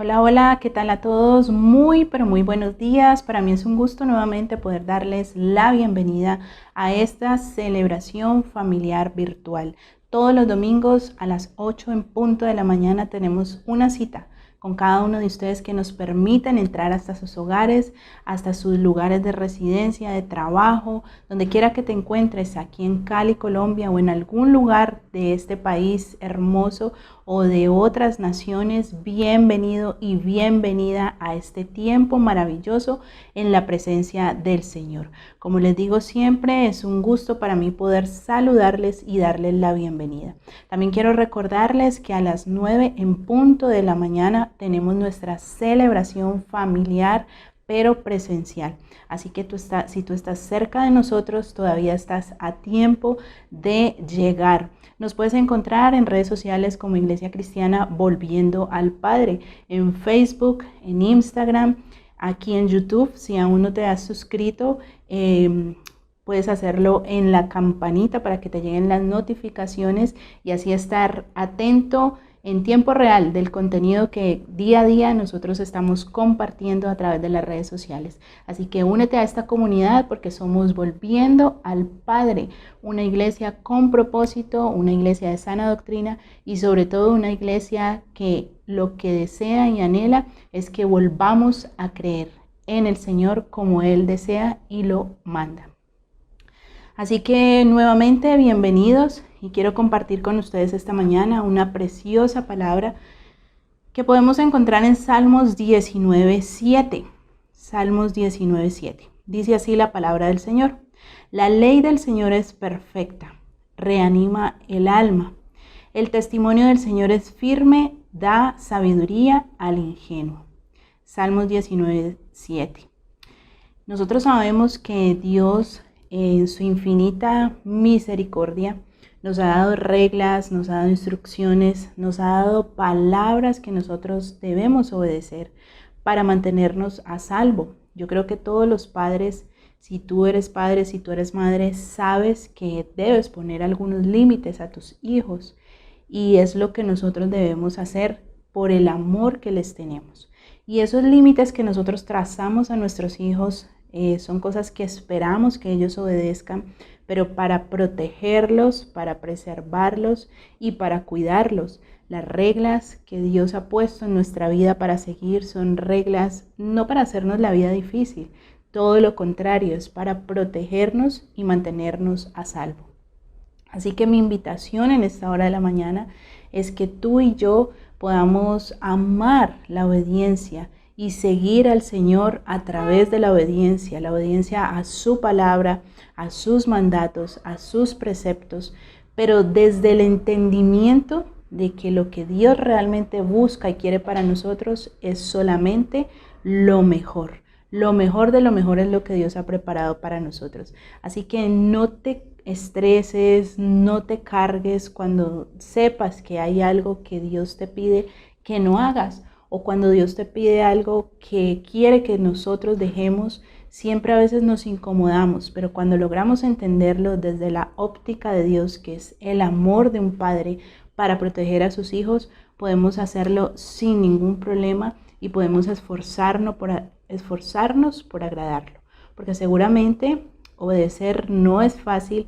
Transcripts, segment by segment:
Hola, hola, ¿qué tal a todos? Muy, pero muy buenos días. Para mí es un gusto nuevamente poder darles la bienvenida a esta celebración familiar virtual. Todos los domingos a las 8 en punto de la mañana tenemos una cita con cada uno de ustedes que nos permiten entrar hasta sus hogares, hasta sus lugares de residencia, de trabajo, donde quiera que te encuentres, aquí en Cali, Colombia, o en algún lugar de este país hermoso o de otras naciones. Bienvenido y bienvenida a este tiempo maravilloso en la presencia del Señor. Como les digo siempre, es un gusto para mí poder saludarles y darles la bienvenida. También quiero recordarles que a las 9 en punto de la mañana tenemos nuestra celebración familiar, pero presencial. Así que si tú estás cerca de nosotros, todavía estás a tiempo de llegar. Nos puedes encontrar en redes sociales como Iglesia Cristiana Volviendo al Padre, en Facebook, en Instagram, aquí en YouTube. Si aún no te has suscrito, puedes hacerlo en la campanita para que te lleguen las notificaciones y así estar atento en tiempo real del contenido que día a día nosotros estamos compartiendo a través de las redes sociales. Así que únete a esta comunidad porque somos Volviendo al Padre, una iglesia con propósito, una iglesia de sana doctrina y sobre todo una iglesia que lo que desea y anhela es que volvamos a creer en el Señor como Él desea y lo manda. Así que nuevamente bienvenidos y quiero compartir con ustedes esta mañana una preciosa palabra que podemos encontrar en Salmos 19:7. Salmos 19:7. Dice así la palabra del Señor: La ley del Señor es perfecta, reanima el alma. El testimonio del Señor es firme, da sabiduría al ingenuo. Salmos 19:7. Nosotros sabemos que Dios, en su infinita misericordia, nos ha dado reglas, nos ha dado instrucciones, nos ha dado palabras que nosotros debemos obedecer para mantenernos a salvo. Yo creo que todos los padres, si tú eres padre, si tú eres madre, sabes que debes poner algunos límites a tus hijos y es lo que nosotros debemos hacer por el amor que les tenemos. Y esos límites que nosotros trazamos a nuestros hijos son cosas que esperamos que ellos obedezcan, pero para protegerlos, para preservarlos y para cuidarlos. Las reglas que Dios ha puesto en nuestra vida para seguir son reglas no para hacernos la vida difícil, todo lo contrario, es para protegernos y mantenernos a salvo. Así que mi invitación en esta hora de la mañana es que tú y yo podamos amar la obediencia y seguir al Señor a través de la obediencia a su palabra, a sus mandatos, a sus preceptos, pero desde el entendimiento de que lo que Dios realmente busca y quiere para nosotros es solamente lo mejor. Lo mejor de lo mejor es lo que Dios ha preparado para nosotros. Así que no te estreses, no te cargues cuando sepas que hay algo que Dios te pide que no hagas, o cuando Dios te pide algo que quiere que nosotros dejemos. Siempre a veces nos incomodamos, pero cuando logramos entenderlo desde la óptica de Dios, que es el amor de un padre para proteger a sus hijos, podemos hacerlo sin ningún problema y podemos esforzarnos por agradarlo, porque seguramente obedecer no es fácil,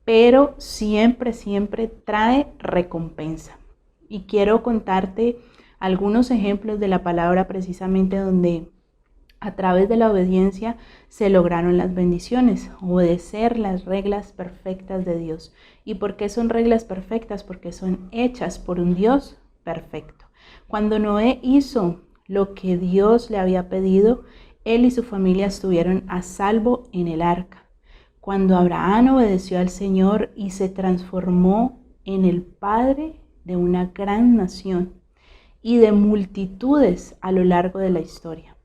pero siempre trae recompensa. Y quiero contarte algunos ejemplos de la palabra precisamente donde a través de la obediencia se lograron las bendiciones, obedecer las reglas perfectas de Dios. ¿Y por qué son reglas perfectas? Porque son hechas por un Dios perfecto. Cuando Noé hizo lo que Dios le había pedido, él y su familia estuvieron a salvo en el arca. Cuando Abraham obedeció al Señor y se transformó en el padre de una gran nación y de multitudes a lo largo de la historia.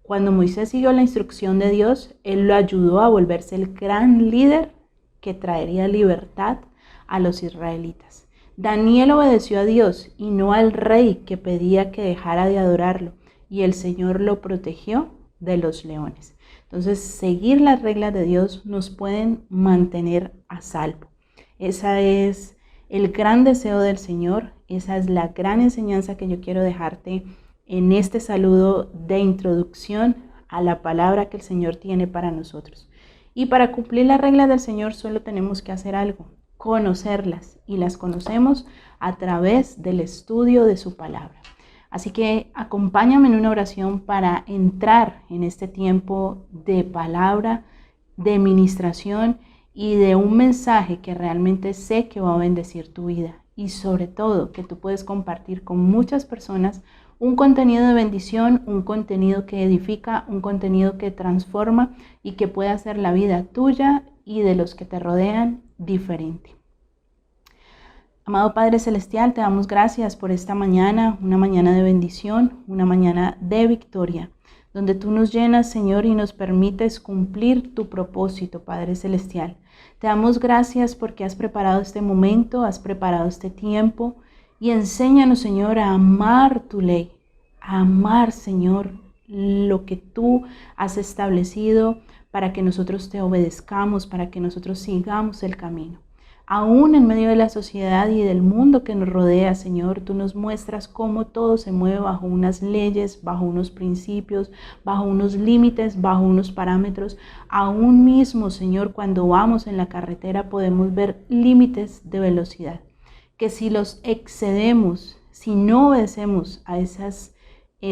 Cuando Moisés siguió la instrucción de Dios, él lo ayudó a volverse el gran líder que traería libertad a los israelitas. Daniel obedeció a Dios y no al rey que pedía que dejara de adorarlo, y el Señor lo protegió de los leones. Entonces, seguir las reglas de Dios nos pueden mantener a salvo. Esa es el gran deseo del Señor, esa es la gran enseñanza que yo quiero dejarte en este saludo de introducción a la palabra que el Señor tiene para nosotros. Y para cumplir las reglas del Señor solo tenemos que hacer algo, conocerlas, y las conocemos a través del estudio de su palabra. Así que acompáñame en una oración para entrar en este tiempo de palabra, de ministración y de un mensaje que realmente sé que va a bendecir tu vida, y sobre todo que tú puedes compartir con muchas personas un contenido de bendición, un contenido que edifica, un contenido que transforma y que puede hacer la vida tuya y de los que te rodean diferente. Amado Padre Celestial, te damos gracias por esta mañana, una mañana de bendición, una mañana de victoria, donde tú nos llenas, Señor, y nos permites cumplir tu propósito, Padre Celestial. Te damos gracias porque has preparado este momento, has preparado este tiempo, y enséñanos, Señor, a amar tu ley, a amar, Señor, lo que tú has establecido para que nosotros te obedezcamos, para que nosotros sigamos el camino. Aún en medio de la sociedad y del mundo que nos rodea, Señor, tú nos muestras cómo todo se mueve bajo unas leyes, bajo unos principios, bajo unos límites, bajo unos parámetros. Aún mismo, Señor, cuando vamos en la carretera podemos ver límites de velocidad, que si los excedemos, si no obedecemos a esas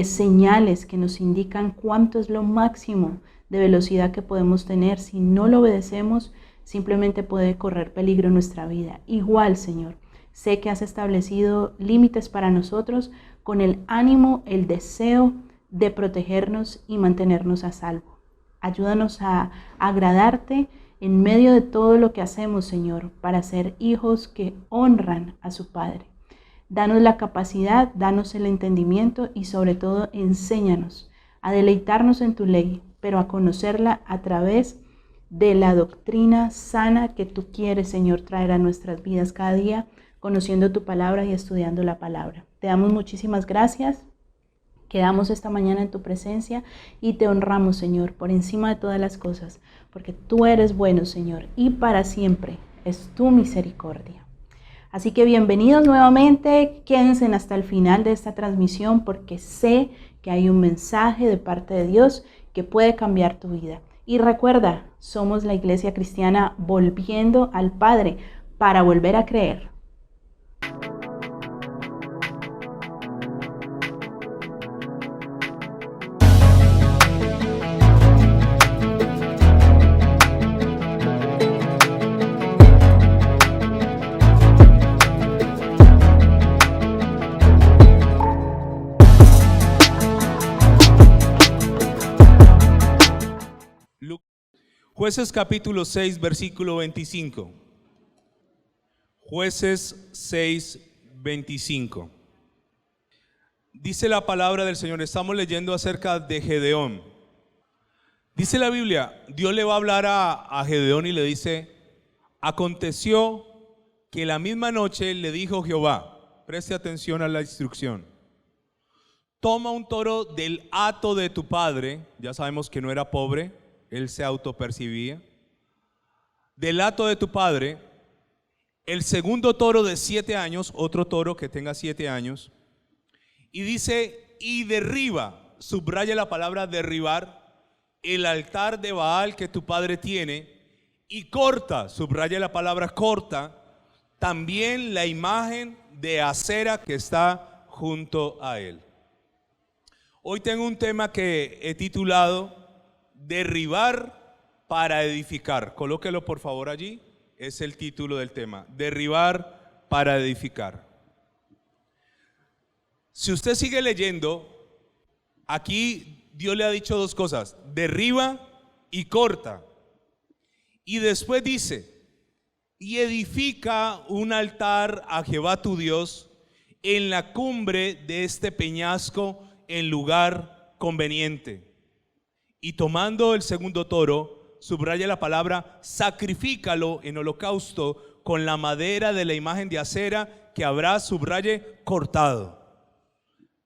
señales que nos indican cuánto es lo máximo de velocidad que podemos tener, si no lo obedecemos, simplemente puede correr peligro en nuestra vida. Igual, Señor, sé que has establecido límites para nosotros con el ánimo, el deseo de protegernos y mantenernos a salvo. Ayúdanos a agradarte en medio de todo lo que hacemos, Señor, para ser hijos que honran a su Padre. Danos la capacidad, danos el entendimiento y sobre todo enséñanos a deleitarnos en tu ley, pero a conocerla a través de la doctrina sana que tú quieres, Señor, traer a nuestras vidas cada día, conociendo tu palabra y estudiando la palabra. Te damos muchísimas gracias. Quedamos esta mañana en tu presencia y te honramos, Señor, por encima de todas las cosas, porque tú eres bueno, Señor, y para siempre es tu misericordia. Así que bienvenidos nuevamente, quédense hasta el final de esta transmisión porque sé que hay un mensaje de parte de Dios que puede cambiar tu vida. Y recuerda, somos la Iglesia Cristiana volviendo al Padre para volver a creer. Jueces capítulo 6, versículo 25. Jueces 6, 25. Dice la palabra del Señor, estamos leyendo acerca de Gedeón. Dice la Biblia, Dios le va a hablar a Gedeón y le dice: aconteció que la misma noche le dijo Jehová, preste atención a la instrucción: toma un toro del hato de tu padre. Ya sabemos que no era pobre, él se autopercibía. Del hato de tu padre, el segundo toro de 7 años, otro toro que tenga 7 años. Y dice, y derriba, subraya la palabra derribar, el altar de Baal que tu padre tiene, y corta, subraya la palabra corta, también la imagen de Acera que está junto a él. Hoy tengo un tema que he titulado derribar para edificar. Colóquelo por favor allí, es el título del tema, derribar para edificar. Si usted sigue leyendo, aquí Dios le ha dicho dos cosas: derriba y corta. Y después dice, y edifica un altar a Jehová tu Dios en la cumbre de este peñasco, en lugar conveniente. Y tomando el segundo toro, subraya la palabra, sacrifícalo en holocausto con la madera de la imagen de Acera que habrá, subraye, cortado.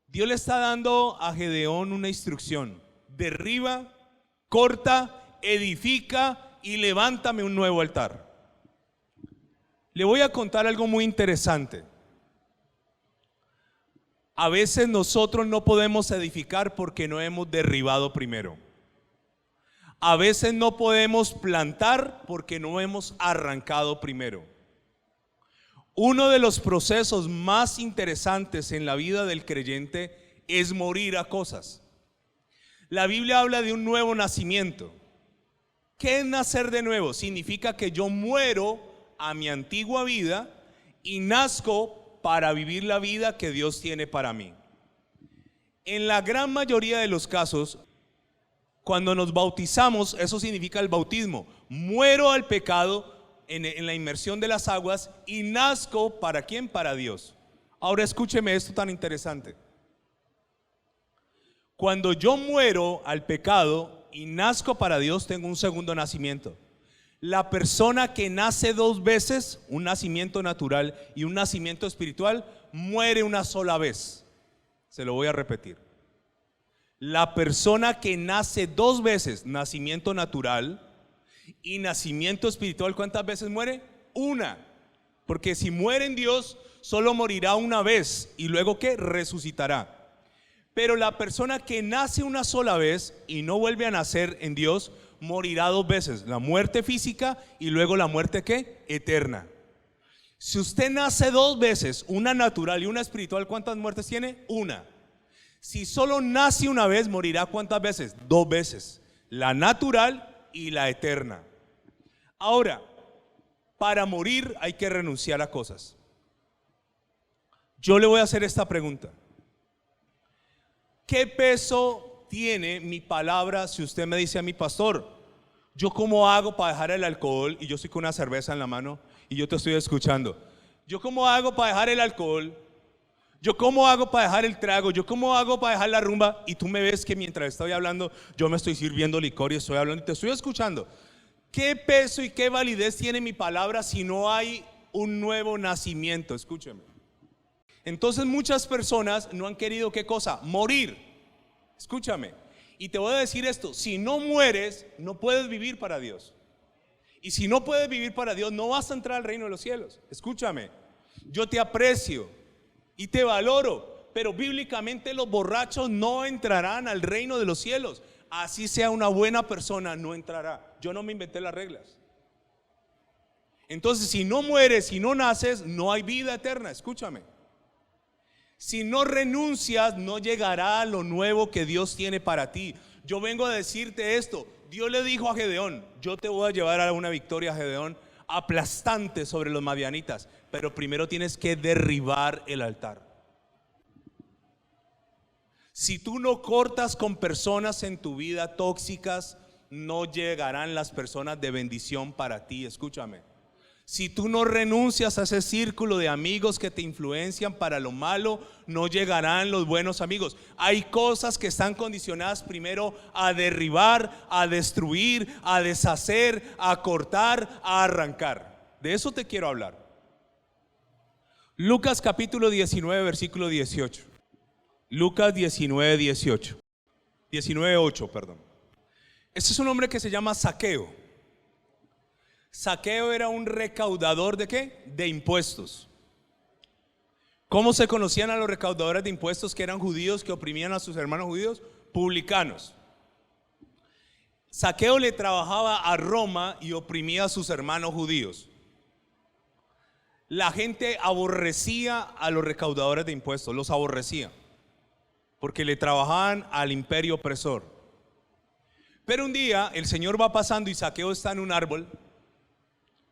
Dios le está dando a Gedeón una instrucción: derriba, corta, edifica y levántame un nuevo altar. Le voy a contar algo muy interesante. A veces nosotros no podemos edificar porque no hemos derribado primero. A veces no podemos plantar porque no hemos arrancado primero. Uno de los procesos más interesantes en la vida del creyente es morir a cosas. La Biblia habla de un nuevo nacimiento. ¿Qué es nacer de nuevo? Significa que yo muero a mi antigua vida y nazco para vivir la vida que Dios tiene para mí. En la gran mayoría de los casos, cuando nos bautizamos, eso significa el bautismo. Muero al pecado en la inmersión de las aguas y nazco ¿para quién? Para Dios. Ahora escúcheme esto tan interesante. Cuando yo muero al pecado y nazco para Dios, tengo un segundo nacimiento. La persona que nace dos veces, un nacimiento natural y un nacimiento espiritual, muere una sola vez. Se lo voy a repetir. La persona que nace dos veces, nacimiento natural y nacimiento espiritual, ¿cuántas veces muere? Una. Porque si muere en Dios, solo morirá una vez y luego ¿qué? Resucitará. Pero la persona que nace una sola vez y no vuelve a nacer en Dios, morirá dos veces, la muerte física y luego la muerte ¿qué? Eterna. Si usted nace dos veces, una natural y una espiritual, ¿cuántas muertes tiene? Una. Si solo nace una vez, morirá ¿cuántas veces? Dos veces, la natural y la eterna. Ahora, para morir hay que renunciar a cosas. Yo le voy a hacer esta pregunta. ¿Qué peso tiene mi palabra si usted me dice a mi pastor, yo cómo hago para dejar el alcohol y yo estoy con una cerveza en la mano y yo te estoy escuchando? ¿Yo cómo hago para dejar el alcohol? ¿Yo cómo hago para dejar el trago? ¿Yo cómo hago para dejar la rumba? Y tú me ves que mientras estoy hablando yo me estoy sirviendo licor y estoy hablando y te estoy escuchando. ¿Qué peso y qué validez tiene mi palabra si no hay un nuevo nacimiento? Escúcheme. Entonces muchas personas no han querido ¿qué cosa? Morir. Escúchame. Y te voy a decir esto, si no mueres, no puedes vivir para Dios. Y si no puedes vivir para Dios, no vas a entrar al reino de los cielos. Escúchame, yo te aprecio y te valoro, pero bíblicamente los borrachos no entrarán al reino de los cielos. Así sea una buena persona, no entrará. Yo no me inventé las reglas. Entonces, si no mueres, si no naces, no hay vida eterna. Escúchame. Si no renuncias, no llegará a lo nuevo que Dios tiene para ti. Yo vengo a decirte esto. Dios le dijo a Gedeón, yo te voy a llevar a una victoria, Gedeón, aplastante sobre los madianitas, pero primero tienes que derribar el altar. Si tú no cortas con personas en tu vida tóxicas, no llegarán las personas de bendición para ti. Escúchame. Si tú no renuncias a ese círculo de amigos que te influencian para lo malo, no llegarán los buenos amigos. Hay cosas que están condicionadas primero a derribar, a destruir, a deshacer, a cortar, a arrancar. De eso te quiero hablar. Lucas capítulo 19, versículo 18. Lucas 19, 18. 19, 8, perdón. Este es un hombre que se llama Zaqueo. Zaqueo era un recaudador ¿de qué? De impuestos. ¿Cómo se conocían a los recaudadores de impuestos que eran judíos que oprimían a sus hermanos judíos? Publicanos. Zaqueo le trabajaba a Roma y oprimía a sus hermanos judíos. La gente aborrecía a los recaudadores de impuestos, los aborrecía, porque le trabajaban al imperio opresor. Pero un día el Señor va pasando y Zaqueo está en un árbol,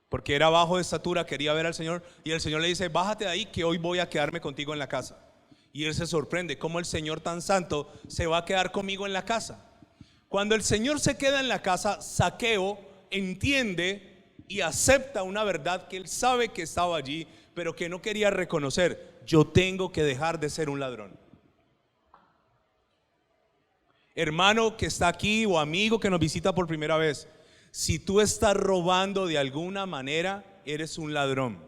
porque era bajo de estatura, quería ver al Señor, y el Señor le dice, bájate de ahí que hoy voy a quedarme contigo en la casa. Y él se sorprende, ¿cómo el Señor tan santo se va a quedar conmigo en la casa? Cuando el Señor se queda en la casa, Zaqueo entiende y acepta una verdad que él sabe que estaba allí, pero que no quería reconocer. Yo tengo que dejar de ser un ladrón. Hermano que está aquí o amigo que nos visita por primera vez, si tú estás robando de alguna manera, eres un ladrón.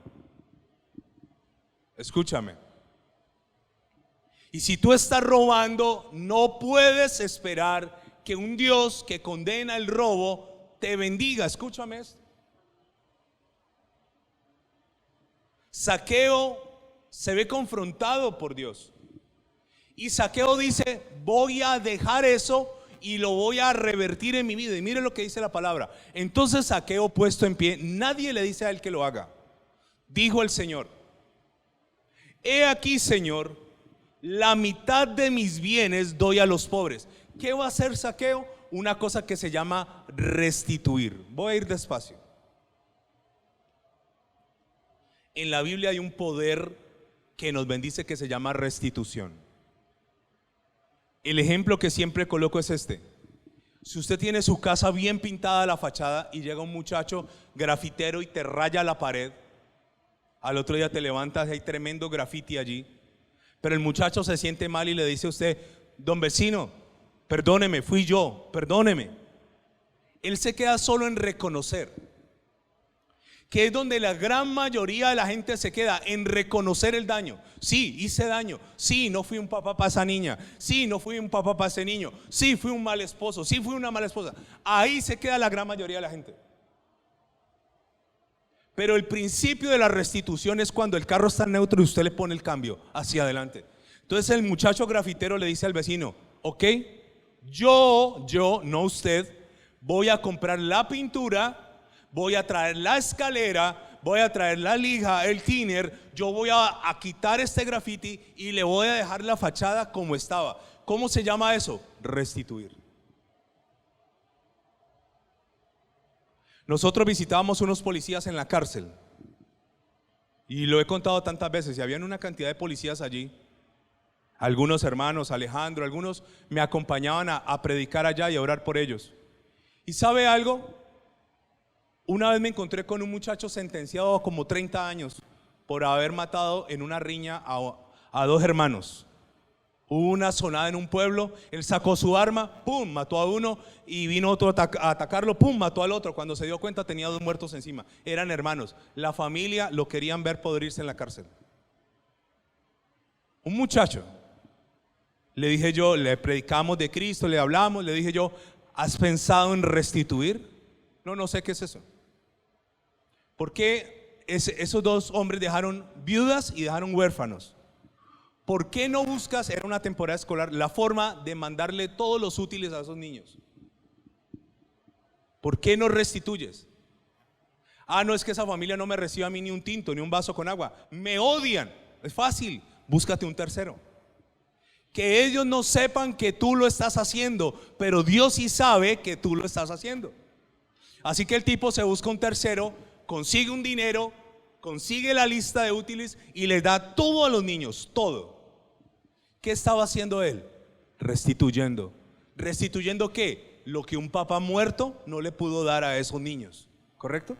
Escúchame. Y si tú estás robando, no puedes esperar que un Dios que condena el robo te bendiga. Escúchame esto. Zaqueo se ve confrontado por Dios. Y Zaqueo dice, voy a dejar eso y lo voy a revertir en mi vida. Y mire lo que dice la palabra. Entonces Zaqueo, puesto en pie, nadie le dice a él que lo haga. Dijo el Señor: he aquí, Señor, la mitad de mis bienes doy a los pobres. ¿Qué va a hacer Zaqueo? Una cosa que se llama restituir. Voy a ir despacio. En la Biblia hay un poder que nos bendice que se llama restitución. El ejemplo que siempre coloco es este. Si usted tiene su casa bien pintada la fachada y llega un muchacho grafitero y te raya la pared, al otro día te levantas y hay tremendo grafiti allí, pero el muchacho se siente mal y le dice a usted: don vecino, perdóneme, fui yo, perdóneme. Él se queda solo en reconocer, que es donde la gran mayoría de la gente se queda, en reconocer el daño. Sí, hice daño. Sí, no fui un papá para esa niña. Sí, no fui un papá para ese niño. Sí, fui un mal esposo. Sí, fui una mala esposa. Ahí se queda la gran mayoría de la gente. Pero el principio de la restitución es cuando el carro está neutro y usted le pone el cambio hacia adelante. Entonces el muchacho grafitero le dice al vecino: ok, yo, no usted, voy a comprar la pintura, voy a traer la escalera, voy a traer la lija, el thinner, yo voy a quitar este grafiti y le voy a dejar la fachada como estaba. ¿Cómo se llama eso? Restituir. Nosotros visitábamos unos policías en la cárcel y lo he contado tantas veces, y habían una cantidad de policías allí. Algunos hermanos, Alejandro, algunos me acompañaban a predicar allá y a orar por ellos. ¿Y sabe algo? Una vez me encontré con un muchacho sentenciado a como 30 años por haber matado en una riña a dos hermanos. Hubo una sonada en un pueblo, él sacó su arma, pum, mató a uno, y vino otro a atacarlo, pum, mató al otro. Cuando se dio cuenta tenía dos muertos encima. Eran hermanos. La familia lo querían ver podrirse en la cárcel. Un muchacho. Le dije yo, le predicamos de Cristo, le hablamos, le dije yo: ¿has pensado en restituir? No sé qué es eso. ¿Por qué esos dos hombres dejaron viudas y dejaron huérfanos? ¿Por qué no buscas, era una temporada escolar, la forma de mandarle todos los útiles a esos niños? ¿Por qué no restituyes? No, es que esa familia no me recibe a mí ni un tinto, ni un vaso con agua. Me odian. Es fácil, búscate un tercero. Que ellos no sepan que tú lo estás haciendo, pero Dios sí sabe que tú lo estás haciendo. Así que el tipo se busca un tercero, consigue un dinero, consigue la lista de útiles y les da todo a los niños, todo. ¿Qué estaba haciendo él? Restituyendo. ¿Restituyendo qué? Lo que un papá muerto no le pudo dar a esos niños, ¿correcto?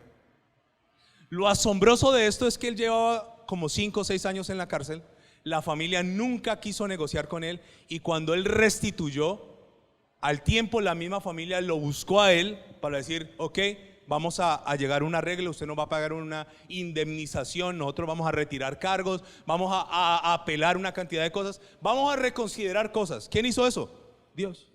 Lo asombroso de esto es que él llevaba como 5 o 6 años en la cárcel. La familia nunca quiso negociar con él, y cuando él restituyó, al tiempo la misma familia lo buscó a él para decir: ok, vamos a llegar a un arreglo, usted nos va a pagar una indemnización, nosotros vamos a retirar cargos, vamos a apelar una cantidad de cosas, vamos a reconsiderar cosas. ¿Quién hizo eso? Dios.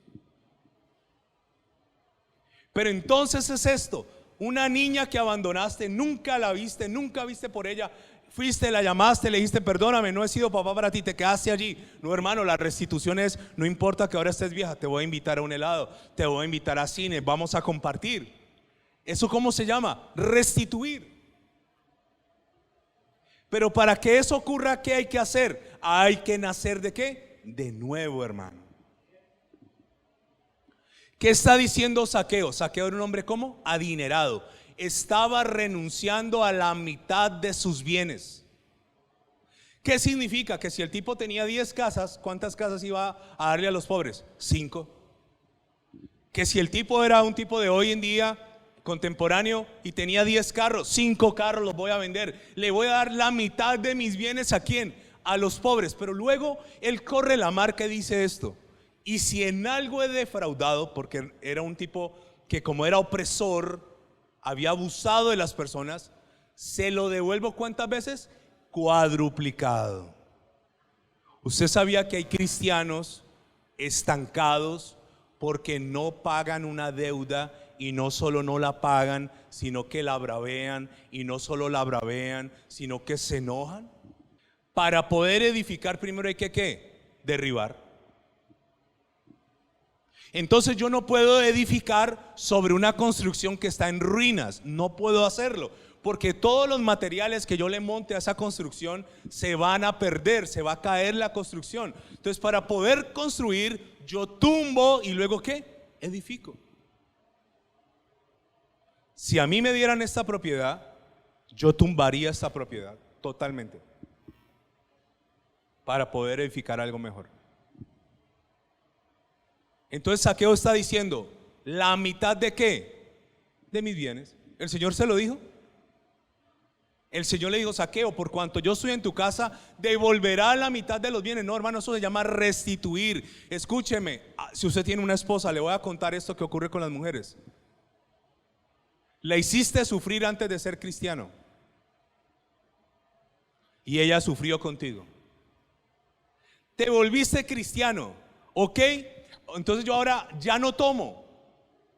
Pero entonces es esto: una niña que abandonaste, nunca la viste, nunca viste por ella, fuiste, la llamaste, le dijiste: perdóname, no he sido papá para ti, te quedaste allí. No, hermano, la restitución es: no importa que ahora estés vieja, te voy a invitar a un helado, te voy a invitar a cine, vamos a compartir. ¿Eso cómo se llama? Restituir. Pero para que eso ocurra, ¿qué hay que hacer? Hay que nacer ¿de qué? De nuevo, hermano. ¿Qué está diciendo Zaqueo? Zaqueo era un hombre ¿cómo? Adinerado. Estaba renunciando a la mitad de sus bienes. ¿Qué significa? Que si el tipo tenía 10 casas, ¿cuántas casas iba a darle a los pobres? 5. Que si el tipo era un tipo de hoy en día contemporáneo y tenía 10 carros, 5 carros los voy a vender. Le voy a dar la mitad de mis bienes ¿a quién? A los pobres. Pero luego él corre la marca y dice esto: y si en algo he defraudado, porque era un tipo que, como era opresor, había abusado de las personas, se lo devuelvo ¿cuántas veces? Cuadruplicado. Usted sabía que hay cristianos estancados porque no pagan una deuda, y no solo no la pagan, sino que la bravean, y no solo la bravean, sino que se enojan. Para poder edificar primero hay que ¿qué? derribar. Entonces yo no puedo edificar sobre una construcción que está en ruinas, no puedo hacerlo, porque todos los materiales que yo le monte a esa construcción se van a perder, se va a caer la construcción. Entonces para poder construir yo tumbo y luego ¿qué? Edifico. Si a mí me dieran esta propiedad, yo tumbaría esta propiedad totalmente para poder edificar algo mejor. Entonces Zaqueo está diciendo, ¿la mitad de qué? De mis bienes. El Señor se lo dijo. El Señor le dijo, Zaqueo, por cuanto yo estoy en tu casa, devolverá la mitad de los bienes. No, hermano, eso se llama restituir. Escúcheme, si usted tiene una esposa, le voy a contar esto que ocurre con las mujeres. La hiciste sufrir antes de ser cristiano y ella sufrió contigo. Te volviste cristiano, ¿ok? Entonces yo ahora ya no tomo,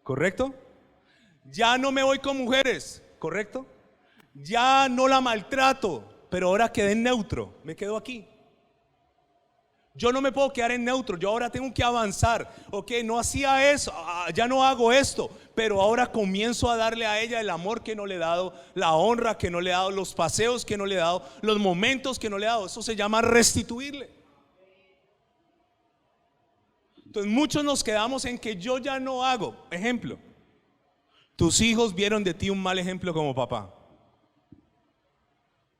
¿correcto? Ya no me voy con mujeres, ¿correcto? Ya no la maltrato, pero ahora quedé en neutro, me quedo aquí. Yo no me puedo quedar en neutro, yo ahora tengo que avanzar. Ok, no hacía eso, ya no hago esto, pero ahora comienzo a darle a ella el amor que no le he dado, la honra que no le he dado, los paseos que no le he dado, los momentos que no le he dado. Eso se llama restituirle. Entonces muchos nos quedamos en que yo ya no hago. Ejemplo, tus hijos vieron de ti un mal ejemplo como papá.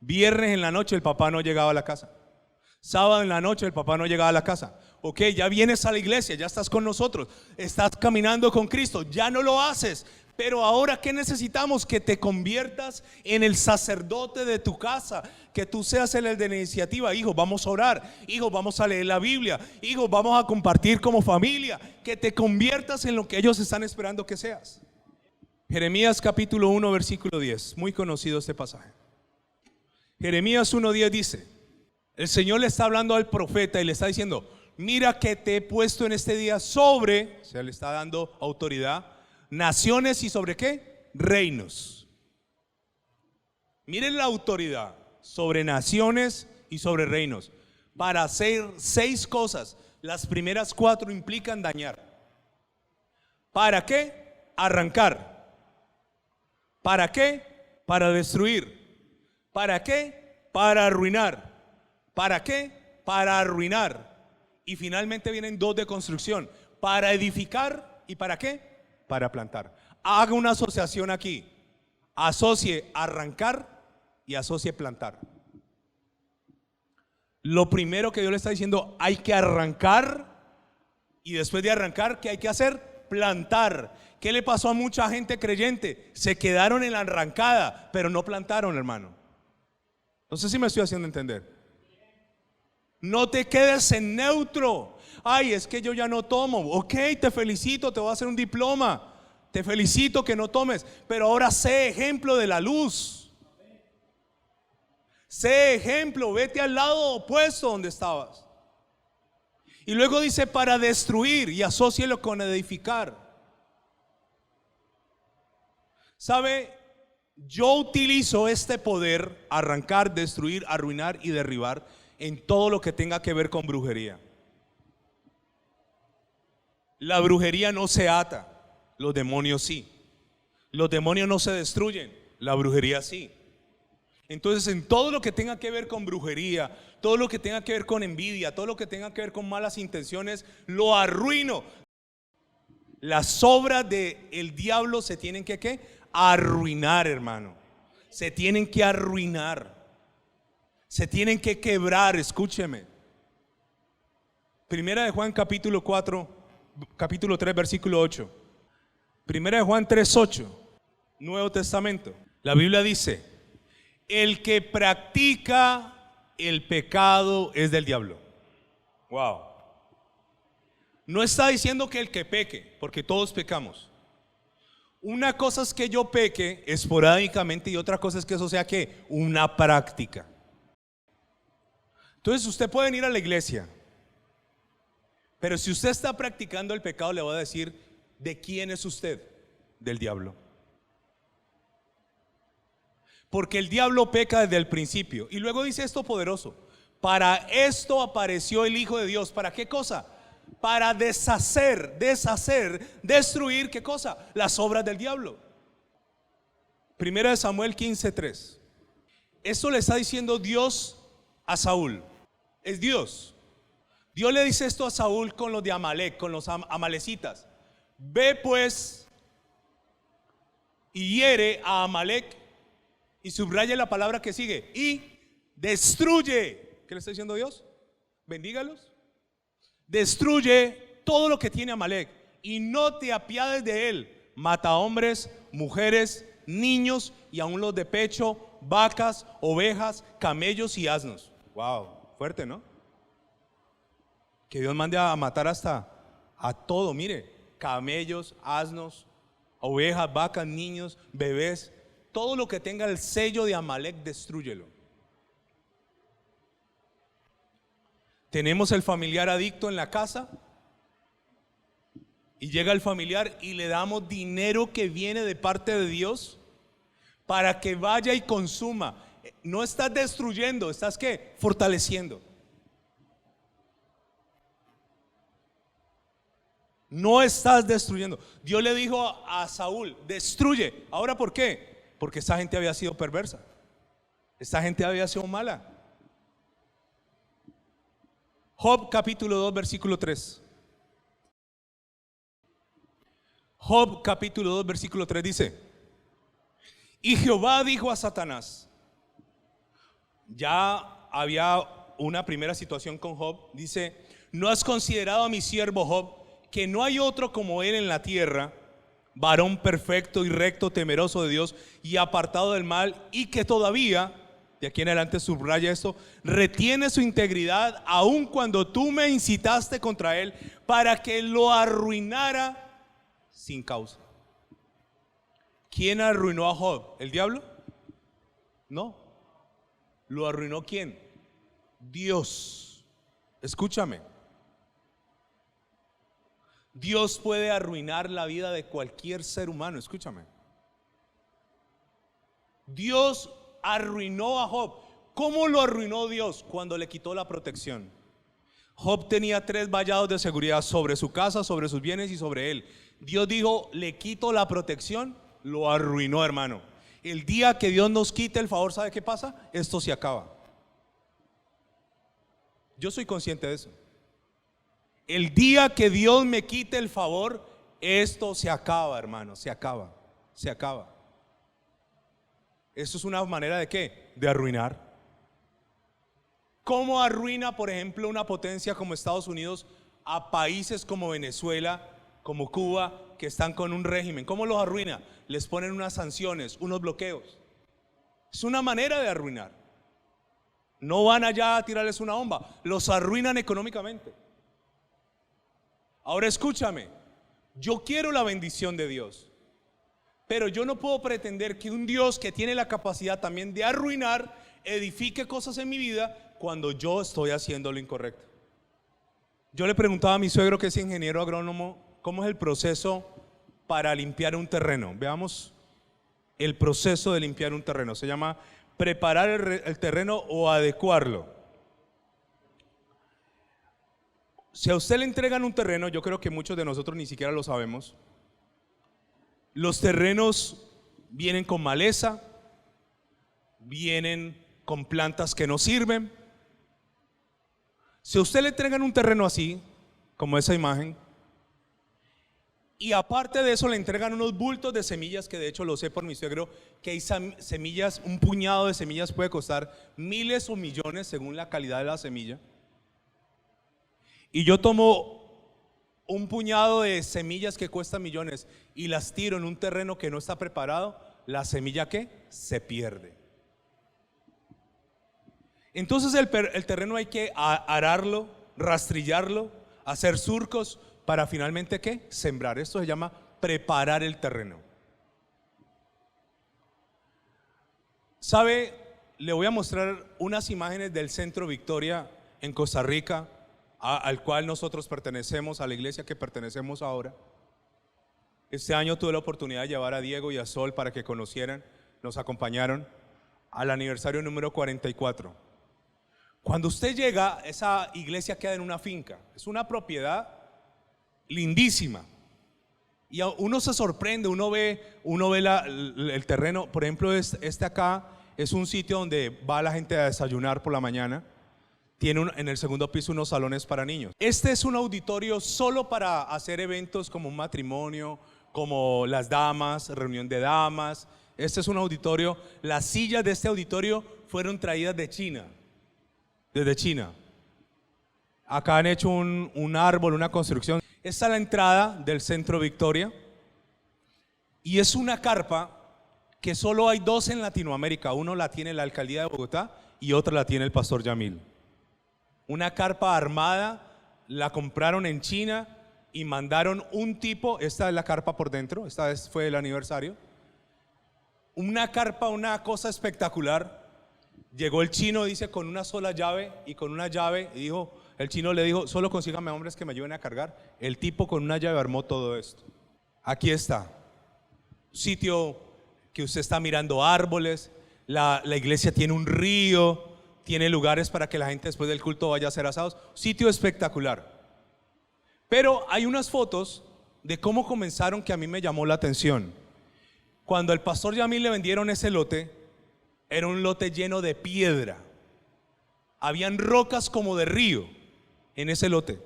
Viernes en la noche el papá no llegaba a la casa. Sábado en la noche el papá no llegaba a la casa. Ok, ya vienes a la iglesia, ya estás con nosotros, estás caminando con Cristo, ya no lo haces. Pero ahora, ¿qué necesitamos? Que te conviertas en el sacerdote de tu casa, que tú seas el de la iniciativa. Hijo, vamos a orar, hijo, vamos a leer la Biblia, hijo, vamos a compartir como familia. Que te conviertas en lo que ellos están esperando que seas. Jeremías capítulo 1 versículo 10, muy conocido este pasaje. Jeremías 1:10 dice, el Señor le está hablando al profeta y le está diciendo, mira que te he puesto en este día sobre, o sea, le está dando autoridad, naciones y sobre qué, reinos. Miren la autoridad sobre naciones y sobre reinos para hacer 6 cosas. Las primeras 4 implican dañar. ¿Para qué? Arrancar. ¿Para qué? Para destruir. ¿Para qué? Para arruinar. ¿Para qué? Para arruinar. Y finalmente vienen 2 de construcción, para edificar y ¿para qué? Para plantar. Haga una asociación aquí, asocie arrancar y asocie plantar. Lo primero que Dios le está diciendo, hay que arrancar, y después de arrancar, ¿qué hay que hacer? Plantar. ¿Qué le pasó a mucha gente creyente? Se quedaron en la arrancada, pero no plantaron, hermano. No sé si me estoy haciendo entender. No te quedes en neutro. Ay, es que yo ya no tomo. Ok, te felicito, te voy a hacer un diploma. Te felicito que no tomes, pero ahora sé ejemplo de la luz. Sé ejemplo, vete al lado opuesto donde estabas. Y luego dice para destruir y asócielo con edificar. ¿Sabe? Yo utilizo este poder, arrancar, destruir, arruinar y derribar, en todo lo que tenga que ver con brujería. La brujería no se ata, los demonios sí. Los demonios no se destruyen, la brujería sí. Entonces en todo lo que tenga que ver con brujería, todo lo que tenga que ver con envidia, todo lo que tenga que ver con malas intenciones, lo arruino. Las obras del diablo se tienen que ¿qué? Arruinar, hermano. Se tienen que arruinar. Se tienen que quebrar, escúcheme. Primera de Juan capítulo 3 versículo 8. Primera de Juan 3:8, Nuevo Testamento. La Biblia dice, el que practica el pecado es del diablo. Wow. No está diciendo que el que peque, porque todos pecamos. Una cosa es que yo peque esporádicamente y otra cosa es que eso sea ¿qué? Una práctica. Entonces usted puede ir a la iglesia, pero si usted está practicando el pecado, le voy a decir, ¿de quién es usted? Del diablo. Porque el diablo peca desde el principio. Y luego dice esto poderoso, Para esto apareció el Hijo de Dios. ¿Para qué cosa? Para deshacer, destruir, ¿qué cosa? Las obras del diablo. Primera de Samuel 15:3. Esto le está diciendo Dios a Saúl. Es Dios. Dios le dice esto a Saúl con los de Amalek, con los amalecitas. Ve pues y hiere a Amalek, y subraya la palabra que sigue, y destruye. ¿Qué le está diciendo Dios? Bendígalos. Destruye todo lo que tiene Amalek y no te apiades de él. Mata hombres, mujeres, niños y aún los de pecho, vacas, ovejas, camellos y asnos. Wow, fuerte, ¿no? Que Dios mande a matar hasta a todo, mire, camellos, asnos, ovejas, vacas, niños, bebés, todo lo que tenga el sello de Amalek, destrúyelo. Tenemos el familiar adicto en la casa y llega el familiar y le damos dinero que viene de parte de Dios para que vaya y consuma. No estás destruyendo, estás ¿qué? Fortaleciendo. No estás destruyendo. Dios le dijo a Saúl, destruye. ¿Ahora por qué? Porque esta gente había sido perversa. Esta gente había sido mala. Job capítulo 2 versículo 3. Job capítulo 2 versículo 3 dice: y Jehová dijo a Satanás. Ya había una primera situación con Job. Dice: ¿no has considerado a mi siervo Job, que no hay otro como él en la tierra, varón perfecto y recto, temeroso de Dios y apartado del mal, y que todavía, de aquí en adelante subraya esto, retiene su integridad aun cuando tú me incitaste contra él para que lo arruinara sin causa? ¿Quién arruinó a Job? ¿El diablo? No. ¿Lo arruinó quién? Dios. Escúchame. Dios puede arruinar la vida de cualquier ser humano. Escúchame. Dios arruinó a Job. ¿Cómo lo arruinó Dios? Cuando le quitó la protección. Job tenía 3 vallados de seguridad sobre su casa, sobre sus bienes y sobre él. Dios dijo: le quito la protección. Lo arruinó, hermano. El día que Dios nos quite el favor, ¿sabe qué pasa? Esto se acaba. Yo soy consciente de eso. El día que Dios me quite el favor, esto se acaba, hermano. Se acaba. Se acaba. Esto es una manera de ¿qué? De arruinar. ¿Cómo arruina, por ejemplo, una potencia como Estados Unidos a países como Venezuela, como Cuba, que están con un régimen? ¿Cómo los arruina? Les ponen unas sanciones, unos bloqueos. Es una manera de arruinar. No van allá a tirarles una bomba, los arruinan económicamente. Ahora escúchame, yo quiero la bendición de Dios, pero yo no puedo pretender que un Dios que tiene la capacidad también de arruinar, edifique cosas en mi vida cuando yo estoy haciendo lo incorrecto. Yo le preguntaba a mi suegro, que es ingeniero agrónomo, ¿cómo es el proceso para limpiar un terreno? Veamos el proceso de limpiar un terreno. Se llama preparar el terreno o adecuarlo. Si a usted le entregan un terreno, yo creo que muchos de nosotros ni siquiera lo sabemos. Los terrenos vienen con maleza, vienen con plantas que no sirven. Si a usted le entregan un terreno así, como esa imagen, y aparte de eso le entregan unos bultos de semillas, que de hecho lo sé por mi suegro, que hay semillas, un puñado de semillas puede costar miles o millones según la calidad de la semilla. Y yo tomo un puñado de semillas que cuestan millones y las tiro en un terreno que no está preparado, la semilla ¿qué? Se pierde. Entonces el terreno hay que ararlo, rastrillarlo, hacer surcos para finalmente ¿qué? Sembrar. Esto se llama preparar el terreno. ¿Sabe? Le voy a mostrar unas imágenes del Centro Victoria en Costa Rica, al cual nosotros pertenecemos, a la iglesia que pertenecemos ahora. Este año tuve la oportunidad de llevar a Diego y a Sol para que conocieran, nos acompañaron al aniversario número 44. Cuando usted llega, esa iglesia queda en una finca, es una propiedad lindísima. Y uno se sorprende, uno ve el terreno. Por ejemplo, este acá es un sitio donde va la gente a desayunar por la mañana. Tiene en el segundo piso unos salones para niños. Este es un auditorio solo para hacer eventos como un matrimonio, como las damas, reunión de damas. Este es un auditorio. Las sillas de este auditorio fueron traídas de China, desde China. Acá han hecho un árbol, una construcción. Esta es la entrada del Centro Victoria y es una carpa que solo hay dos en Latinoamérica. Uno la tiene la alcaldía de Bogotá y otra la tiene el pastor Yamil. Una carpa armada, la compraron en China y mandaron un tipo. Esta es la carpa por dentro, esta vez fue el aniversario. Una carpa, una cosa espectacular. Llegó el chino, dice, con una sola llave y con una llave, y dijo, el chino le dijo, solo consígame hombres que me ayuden a cargar. El tipo con una llave armó todo esto. Aquí está, sitio que usted está mirando árboles, la iglesia tiene un río, tiene lugares para que la gente después del culto vaya a hacer asados, sitio espectacular. Pero hay unas fotos de cómo comenzaron que a mí me llamó la atención. Cuando al pastor Yamil le vendieron ese lote, era un lote lleno de piedra. Habían rocas como de río en ese lote.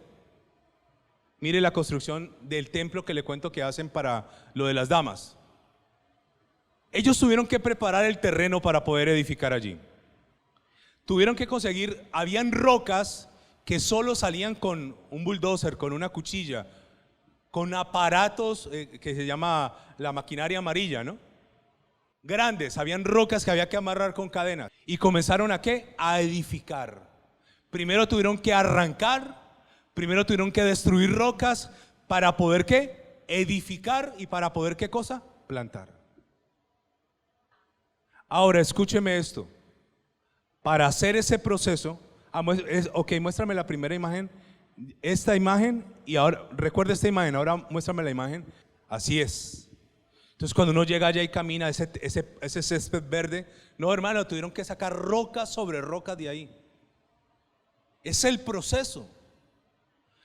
Mire la construcción del templo que le cuento que hacen para lo de las damas. Ellos tuvieron que preparar el terreno para poder edificar allí. Tuvieron que conseguir, habían rocas que solo salían con un bulldozer, con una cuchilla, con aparatos que se llama la maquinaria amarilla, ¿no? Grandes, habían rocas que había que amarrar con cadenas. Y comenzaron ¿a qué? A edificar. Primero tuvieron que arrancar, primero tuvieron que destruir rocas para poder ¿qué? Edificar y para poder ¿qué cosa? Plantar. Ahora escúcheme esto. Para hacer ese proceso, ok, muéstrame la primera imagen, esta imagen, y ahora, recuerda esta imagen, ahora muéstrame la imagen, así es. Entonces cuando uno llega allá y camina ese césped verde, no hermano, tuvieron que sacar rocas sobre rocas de ahí. Es el proceso.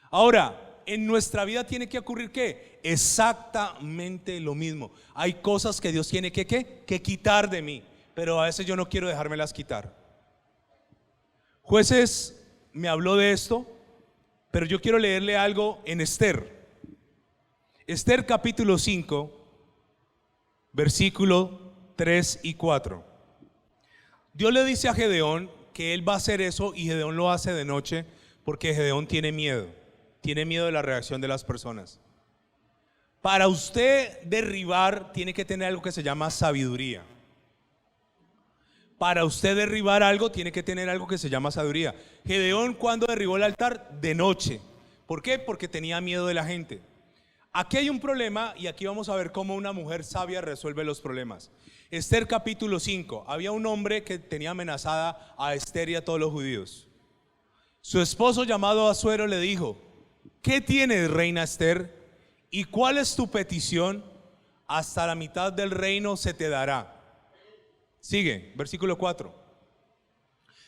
Ahora, en nuestra vida tiene que ocurrir ¿qué? Exactamente lo mismo. Hay cosas que Dios tiene que quitar de mí, pero a veces yo no quiero dejármelas quitar. Jueces me habló de esto, pero yo quiero leerle algo en Esther. Esther capítulo 5, versículo 3 y 4. Dios le dice a Gedeón que él va a hacer eso y Gedeón lo hace de noche porque Gedeón tiene miedo de la reacción de las personas. Para usted derribar tiene que tener algo que se llama sabiduría. Para usted derribar algo tiene que tener algo que se llama sabiduría. Gedeón, ¿cuándo derribó el altar? De noche. ¿Por qué? Porque tenía miedo de la gente. Aquí hay un problema y aquí vamos a ver cómo una mujer sabia resuelve los problemas. Esther capítulo 5. Había un hombre que tenía amenazada a Esther y a todos los judíos. Su esposo, llamado Asuero, le dijo: ¿qué tienes, reina Esther? ¿Y cuál es tu petición? Hasta la mitad del reino se te dará. Sigue, versículo 4.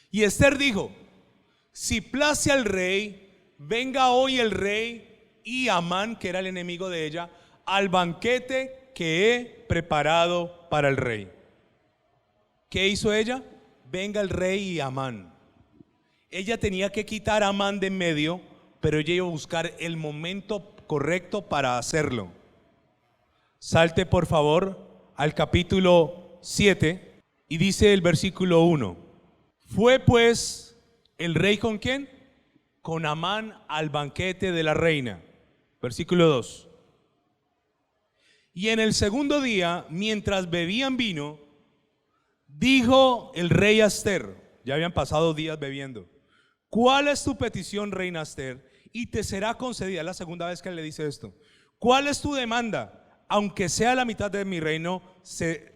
Y Esther dijo: si place al rey, venga hoy el rey y Amán, que era el enemigo de ella, al banquete que he preparado para el rey. ¿Qué hizo ella? Venga el rey y Amán. Ella tenía que quitar a Amán de en medio, pero ella iba a buscar el momento correcto para hacerlo. Salte por favor al capítulo 7 y dice el versículo 1. Fue pues el rey ¿con quién? Con Amán al banquete de la reina. Versículo 2. Y en el segundo día, mientras bebían vino, dijo el rey a Esther, ya habían pasado días bebiendo: ¿cuál es tu petición, reina Esther? Y te será concedida. Es la segunda vez que él le dice esto. ¿Cuál es tu demanda? Aunque sea la mitad de mi reino,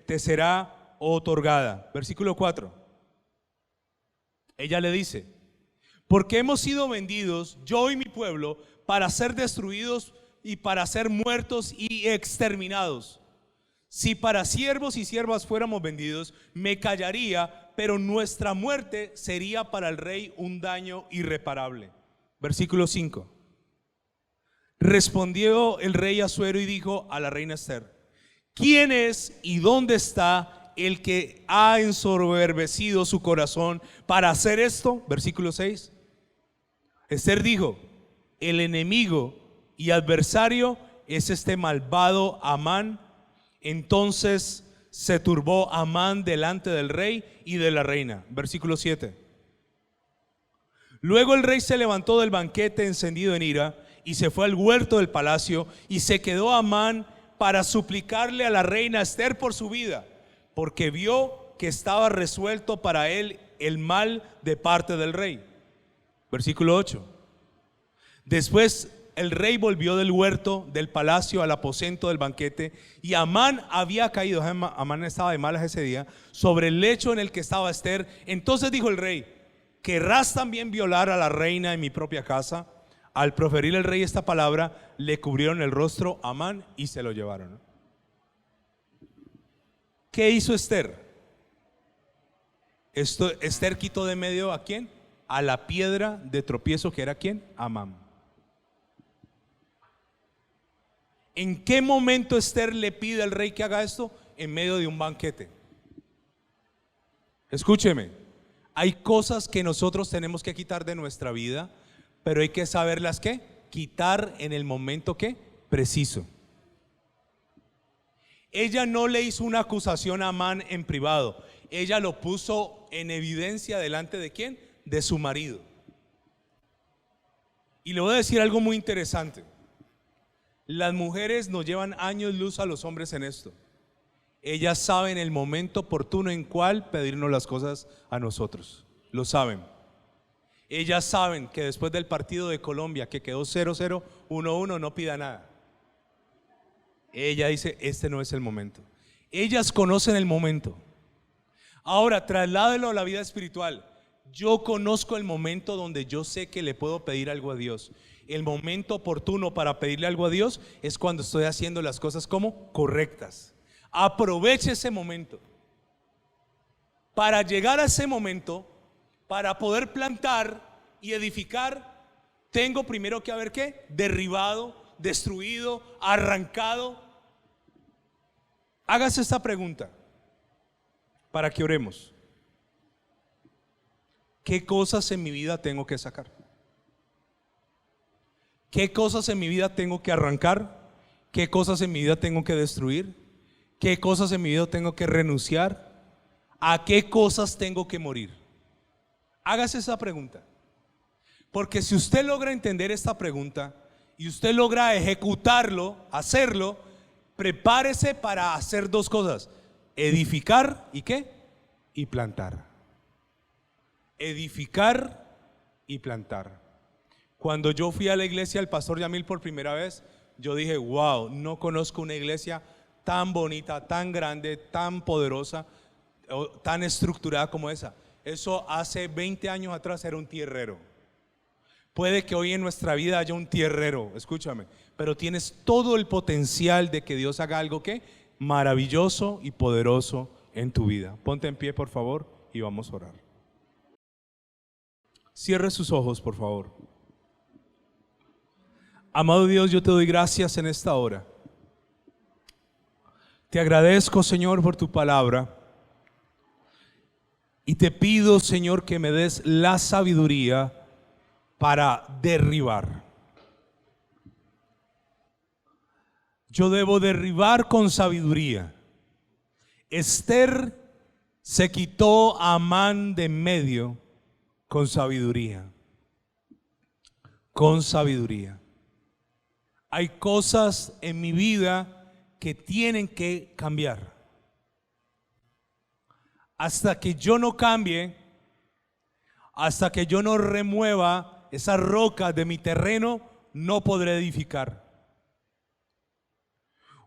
te será otorgada. Versículo 4. Ella le dice: porque hemos sido vendidos, yo y mi pueblo, para ser destruidos y para ser muertos y exterminados. Si para siervos y siervas fuéramos vendidos, me callaría, pero nuestra muerte sería para el rey un daño irreparable. Versículo 5. Respondió el rey Asuero y dijo a la reina Ester: ¿quién es y dónde está el que ha ensoberbecido su corazón para hacer esto? Versículo 6. Ester dijo: el enemigo y adversario es este malvado Amán. Entonces se turbó Amán delante del rey y de la reina. Versículo 7. Luego el rey se levantó del banquete encendido en ira y se fue al huerto del palacio, y se quedó Amán para suplicarle a la reina Ester por su vida, porque vio que estaba resuelto para él el mal de parte del rey. Versículo 8. Después el rey volvió del huerto del palacio al aposento del banquete, y Amán había caído, Amán estaba de malas ese día, sobre el lecho en el que estaba Ester. Entonces dijo el rey: ¿querrás también violar a la reina en mi propia casa? Al proferir el rey esta palabra, le cubrieron el rostro a Amán y se lo llevaron. ¿Qué hizo Ester? Ester quitó de medio ¿a quién? A la piedra de tropiezo, que era ¿quién? Amán. ¿En qué momento Ester le pide al rey que haga esto? En medio de un banquete. Escúcheme, hay cosas que nosotros tenemos que quitar de nuestra vida, pero hay que saberlas ¿qué? Quitar en el momento ¿qué? Preciso. Ella no le hizo una acusación a Amán en privado, ella lo puso en evidencia delante de ¿quién? De su marido. Y le voy a decir algo muy interesante. Las mujeres nos llevan años luz a los hombres en esto. Ellas saben el momento oportuno en cual pedirnos las cosas a nosotros. Lo saben. Ellas saben que después del partido de Colombia, que quedó 0-0, 1-1, no pida nada. Ella dice: este no es el momento. Ellas conocen el momento. Ahora, trasládelo a la vida espiritual. Yo conozco el momento donde yo sé que le puedo pedir algo a Dios. El momento oportuno para pedirle algo a Dios es cuando estoy haciendo las cosas como correctas. Aproveche ese momento. Para llegar a ese momento, para poder plantar y edificar, tengo primero que haber ¿qué? Derribado, destruido, arrancado. Hágase esta pregunta para que oremos. ¿Qué cosas en mi vida tengo que sacar? ¿Qué cosas en mi vida tengo que arrancar? ¿Qué cosas en mi vida tengo que destruir? ¿Qué cosas en mi vida tengo que renunciar? ¿A qué cosas tengo que morir? Hágase esa pregunta. Porque si usted logra entender esta pregunta y usted logra ejecutarlo, hacerlo, prepárese para hacer dos cosas: edificar y ¿qué? Y plantar. Edificar y plantar. Cuando yo fui a la iglesia del pastor Yamil por primera vez, yo dije: wow, no conozco una iglesia tan bonita, tan grande, tan poderosa, tan estructurada como esa. Eso hace 20 años atrás era un tierrero. Puede que hoy en nuestra vida haya un tierrero, escúchame, pero tienes todo el potencial de que Dios haga algo que maravilloso y poderoso en tu vida. Ponte en pie, por favor, y vamos a orar. Cierre sus ojos, por favor. Amado Dios, yo te doy gracias en esta hora. Te agradezco, Señor, por tu palabra. Y te pido, Señor, que me des la sabiduría para derribar. Yo debo derribar con sabiduría. Ester se quitó a Amán de en medio con sabiduría. Con sabiduría. Hay cosas en mi vida que tienen que cambiar. Hasta que yo no cambie, hasta que yo no remueva esa roca de mi terreno, no podré edificar.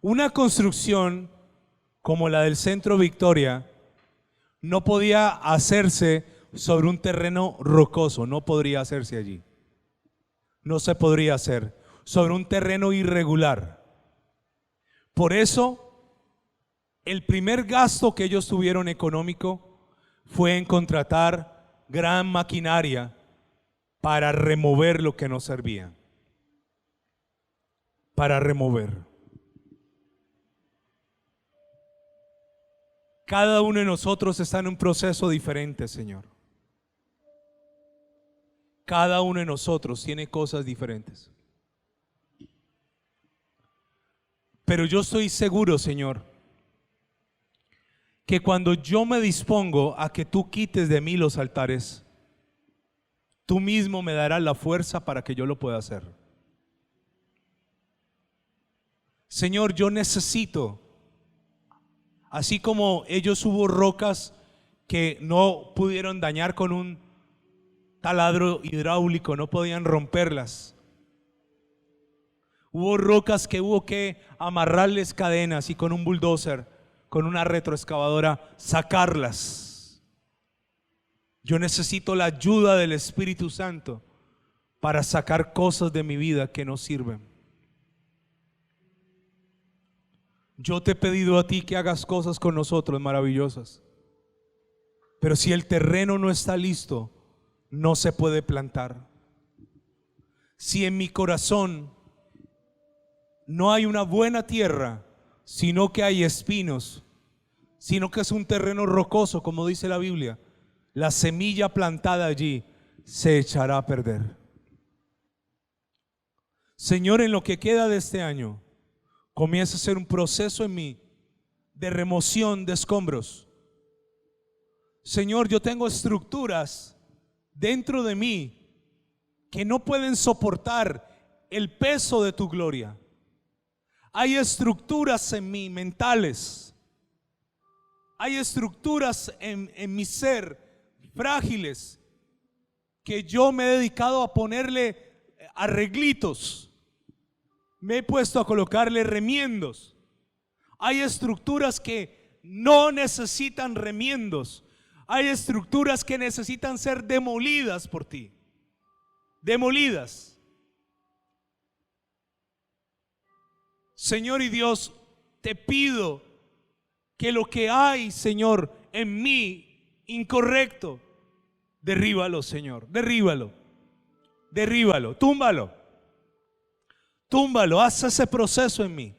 Una construcción como la del Centro Victoria no podía hacerse sobre un terreno rocoso, no podría hacerse allí. No se podría hacer sobre un terreno irregular. Por eso, el primer gasto que ellos tuvieron económico fue en contratar gran maquinaria para remover lo que no servía. Para remover. Cada uno de nosotros está en un proceso diferente, Señor. Cada uno de nosotros tiene cosas diferentes. Pero yo estoy seguro, Señor, que cuando yo me dispongo a que tú quites de mí los altares, tú mismo me darás la fuerza para que yo lo pueda hacer. Señor, yo necesito, así como ellos hubo rocas que no pudieron dañar con un taladro hidráulico, no podían romperlas. Hubo rocas que hubo que amarrarles cadenas y con un bulldozer, con una retroexcavadora, sacarlas. Yo necesito la ayuda del Espíritu Santo para sacar cosas de mi vida que no sirven. Yo te he pedido a ti que hagas cosas con nosotros maravillosas, pero si el terreno no está listo, no se puede plantar. Si en mi corazón no hay una buena tierra, sino que hay espinos, sino que es un terreno rocoso, como dice la Biblia, la semilla plantada allí se echará a perder. Señor, en lo que queda de este año, comienza a ser un proceso en mí de remoción de escombros. Señor, yo tengo estructuras dentro de mí que no pueden soportar el peso de tu gloria. Hay estructuras en mí mentales, hay estructuras en mi ser frágiles que yo me he dedicado a ponerle arreglitos, me he puesto a colocarle remiendos. Hay estructuras que no necesitan remiendos, hay estructuras que necesitan ser demolidas por ti, demolidas. Señor y Dios, te pido que lo que hay, Señor, en mí incorrecto, derríbalo, Señor, derríbalo, derríbalo, túmbalo, túmbalo, haz ese proceso en mí,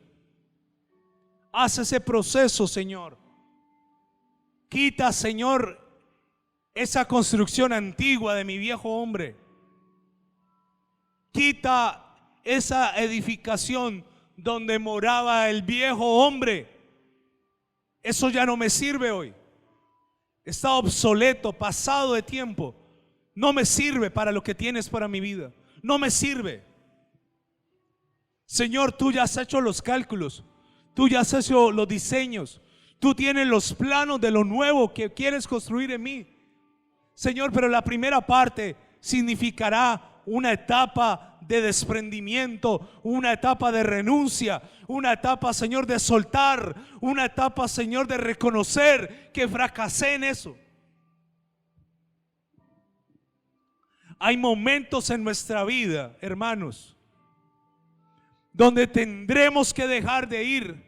haz ese proceso, Señor. Quita, Señor, esa construcción antigua de mi viejo hombre, quita esa edificación donde moraba el viejo hombre. Eso ya no me sirve hoy. Está obsoleto, pasado de tiempo. No me sirve para lo que tienes para mi vida. No me sirve. Señor, tú ya has hecho los cálculos. Tú ya has hecho los diseños. Tú tienes los planos de lo nuevo que quieres construir en mí. Señor, pero la primera parte significará una etapa de desprendimiento, una etapa de renuncia, una etapa, Señor, de soltar, una etapa, Señor, de reconocer que fracasé en eso. Hay momentos en nuestra vida, hermanos, donde tendremos que dejar de ir,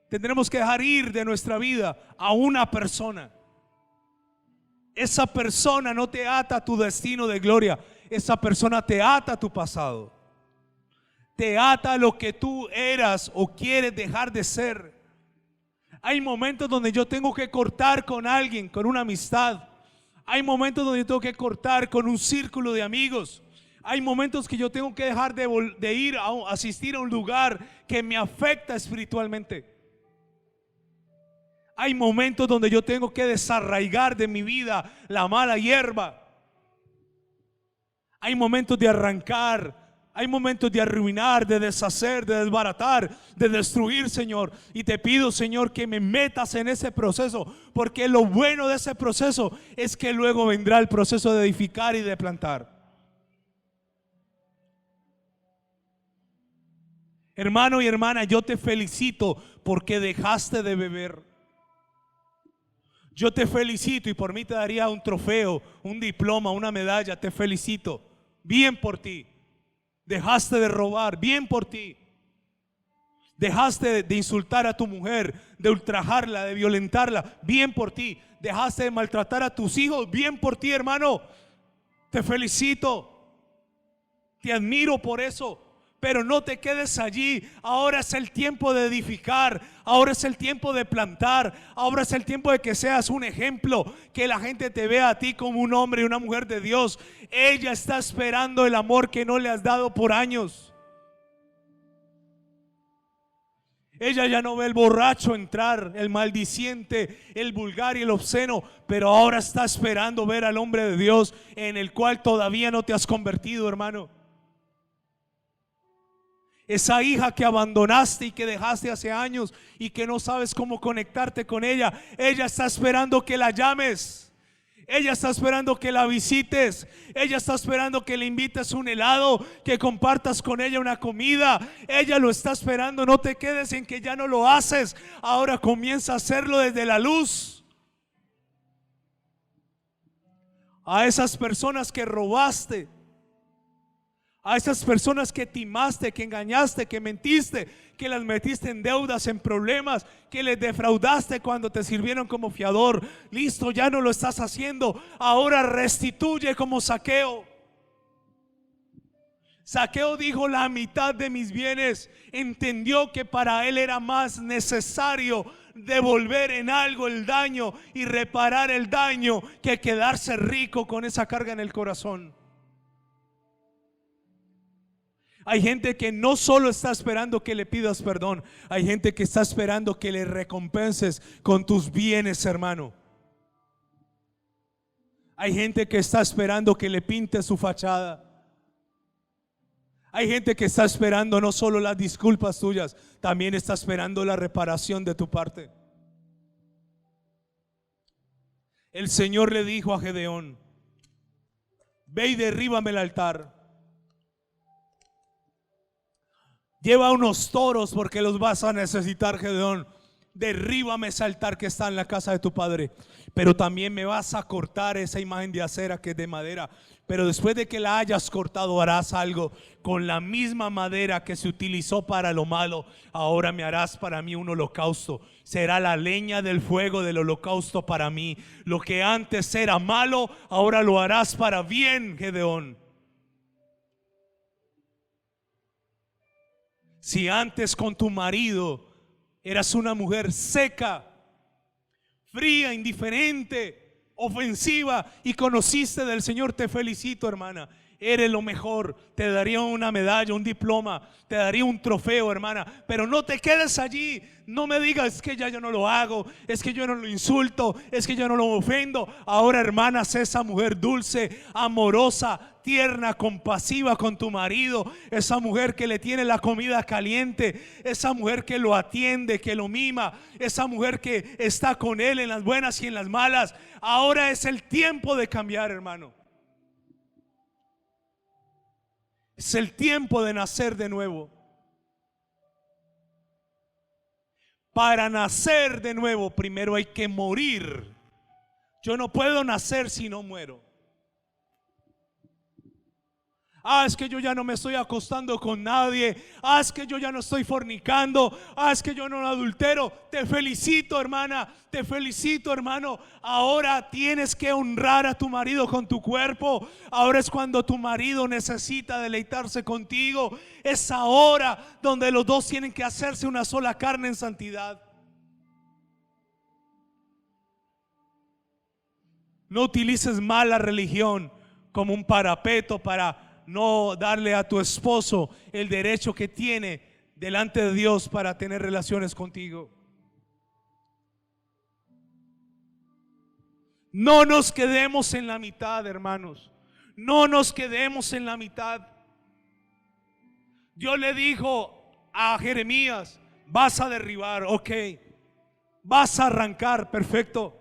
tendremos que dejar ir de nuestra vida a una persona. Esa persona no te ata a tu destino de gloria. Esa persona te ata a tu pasado, te ata a lo que tú eras o quieres dejar de ser. Hay momentos donde yo tengo que cortar con alguien, con una amistad. Hay momentos donde yo tengo que cortar con un círculo de amigos. Hay momentos que yo tengo que dejar de ir a asistir a un lugar que me afecta espiritualmente. Hay momentos donde yo tengo que desarraigar de mi vida la mala hierba. Hay momentos de arrancar, hay momentos de arruinar, de deshacer, de desbaratar, de destruir, Señor. Y te pido, Señor, que me metas en ese proceso, porque lo bueno de ese proceso es que luego vendrá el proceso de edificar y de plantar. Hermano y hermana, yo te felicito porque dejaste de beber. Yo te felicito y por mí te daría un trofeo, un diploma, una medalla. Te felicito, bien por ti. Dejaste de robar, bien por ti. Dejaste de insultar a tu mujer, de ultrajarla, de violentarla, bien por ti. dejaste de maltratar a tus hijos. Bien por ti, hermano. Te felicito. Te admiro por eso. Pero no te quedes allí. Ahora es el tiempo de edificar. Ahora es el tiempo de plantar. Ahora es el tiempo de que seas un ejemplo. Que la gente te vea a ti como un hombre y una mujer de Dios. Ella está esperando el amor que no le has dado por años. Ella ya no ve el borracho entrar, el maldiciente, el vulgar y el obsceno, pero ahora está esperando ver al hombre de Dios en el cual todavía no te has convertido, hermano. Esa hija que abandonaste y que dejaste hace años y que no sabes cómo conectarte con ella, ella está esperando que la llames. Ella está esperando que la visites. Ella está esperando que le invites un helado, que compartas con ella una comida. Ella lo está esperando. No te quedes en que ya no lo haces. Ahora comienza a hacerlo desde la luz. A esas personas que robaste, a esas personas que timaste, que engañaste, que mentiste, que las metiste en deudas, en problemas, que les defraudaste cuando te sirvieron como fiador. Listo, ya no lo estás haciendo. Ahora restituye como Zaqueo. Zaqueo dijo: la mitad de mis bienes. Entendió que para él era más necesario devolver en algo el daño y reparar el daño que quedarse rico con esa carga en el corazón. Hay gente que no solo está esperando que le pidas perdón, hay gente que está esperando que le recompenses con tus bienes, hermano. Hay gente que está esperando que le pintes su fachada. Hay gente que está esperando no solo las disculpas tuyas, también está esperando la reparación de tu parte. El Señor le dijo a Gedeón: ve y derríbame el altar. Lleva unos toros porque los vas a necesitar, Gedeón. Derríbame ese altar que está en la casa de tu padre. Pero también me vas a cortar esa imagen de acera que es de madera. Pero después de que la hayas cortado, harás algo con la misma madera que se utilizó para lo malo. Ahora me harás para mí un holocausto. Será la leña del fuego del holocausto para mí. Lo que antes era malo, ahora lo harás para bien, Gedeón. Si antes con tu marido eras una mujer seca, fría, indiferente, ofensiva y conociste del Señor, te felicito, hermana. Eres lo mejor. Te daría una medalla, un diploma, te daría un trofeo, hermana. Pero no te quedes allí. No me digas: es que ya yo no lo hago, es que yo no lo insulto, es que yo no lo ofendo. Ahora, hermana, sé esa mujer dulce, amorosa, tierna, compasiva con tu marido. Esa mujer que le tiene la comida caliente, esa mujer que lo atiende, que lo mima, esa mujer que está con él en las buenas y en las malas. Ahora es el tiempo de cambiar, hermano. Es el tiempo de nacer de nuevo. Para nacer de nuevo, primero hay que morir. Yo no puedo nacer si no muero. Es que yo ya no me estoy acostando con nadie. Es que yo ya no estoy fornicando. Es que yo no adultero. Te felicito, hermana. Te felicito, hermano. Ahora tienes que honrar a tu marido con tu cuerpo. Ahora es cuando tu marido necesita deleitarse contigo. Es ahora donde los dos tienen que hacerse una sola carne en santidad. No utilices más la religión como un parapeto para no darle a tu esposo el derecho que tiene delante de Dios para tener relaciones contigo. No nos quedemos en la mitad, hermanos. No nos quedemos en la mitad. Dios le dijo a Jeremías: vas a derribar, ok. Vas a arrancar, perfecto.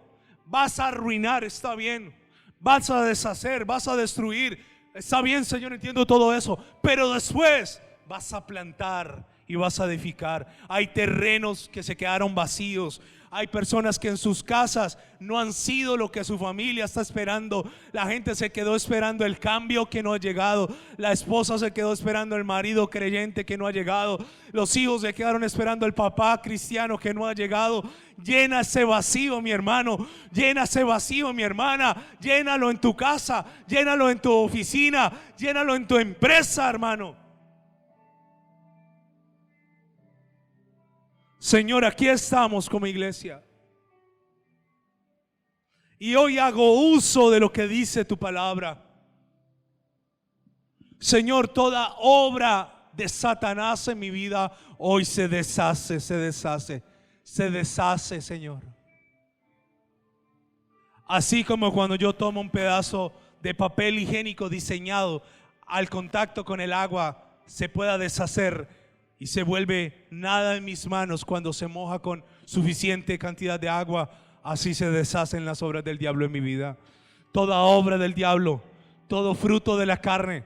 Vas a arruinar, está bien. Vas a deshacer, vas a destruir. Está bien, Señor, entiendo todo eso. Pero después vas a plantar y vas a edificar. Hay terrenos que se quedaron vacíos. Hay personas que en sus casas no han sido lo que su familia está esperando. La gente se quedó esperando el cambio que no ha llegado. La esposa se quedó esperando el marido creyente que no ha llegado. Los hijos se quedaron esperando el papá cristiano que no ha llegado. Llena ese vacío, mi hermano. Llena ese vacío, mi hermana. Llénalo en tu casa. Llénalo en tu oficina. Llénalo en tu empresa, hermano. Señor, aquí estamos como iglesia. Y hoy hago uso de lo que dice tu palabra. Señor, toda obra de Satanás en mi vida hoy se deshace, Señor. Así como cuando yo tomo un pedazo de papel higiénico diseñado, al contacto con el agua se pueda deshacer y se vuelve nada en mis manos cuando se moja con suficiente cantidad de agua, así se deshacen las obras del diablo en mi vida. Toda obra del diablo, todo fruto de la carne,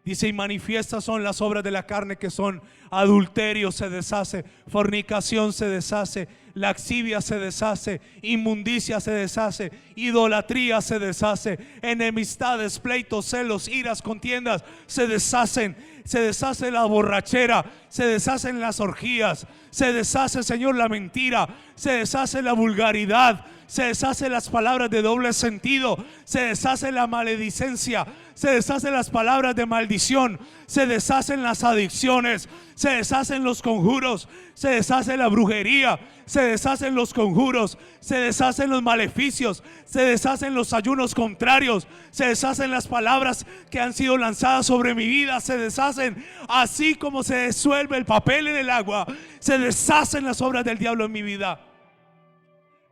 dice, y manifiestas son las obras de la carne, que son adulterio se deshace, fornicación se deshace, laxivia se deshace, inmundicia se deshace, idolatría se deshace, enemistades, pleitos, celos, iras, contiendas se deshacen. Se deshace la borrachera, se deshacen las orgías, se deshace, Señor, la mentira, se deshace la vulgaridad, se deshace las palabras de doble sentido, se deshace la maledicencia, se deshacen las palabras de maldición, se deshacen las adicciones, se deshacen los conjuros, se deshace la brujería, se deshacen los conjuros, se deshacen los maleficios, se deshacen los ayunos contrarios, se deshacen las palabras que han sido lanzadas sobre mi vida, se deshacen, así como se disuelve el papel en el agua, se deshacen las obras del diablo en mi vida.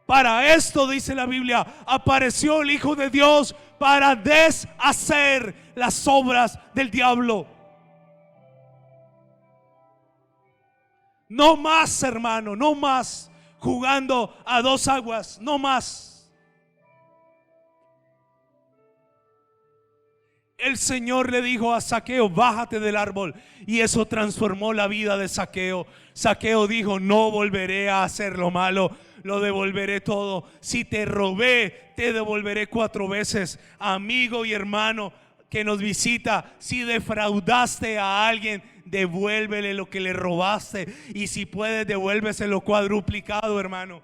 Para esto, dice la Biblia, apareció el Hijo de Dios, para deshacer las obras del diablo. No más, hermano, no más jugando a dos aguas, no más. El Señor le dijo a Zaqueo, bájate del árbol, y eso transformó la vida de Zaqueo. Zaqueo dijo, no volveré a hacer lo malo, lo devolveré todo. Si te robé, te devolveré 4 veces. Amigo y hermano que nos visita, si defraudaste a alguien, devuélvele lo que le robaste, y si puedes, devuélveselo cuadruplicado, hermano.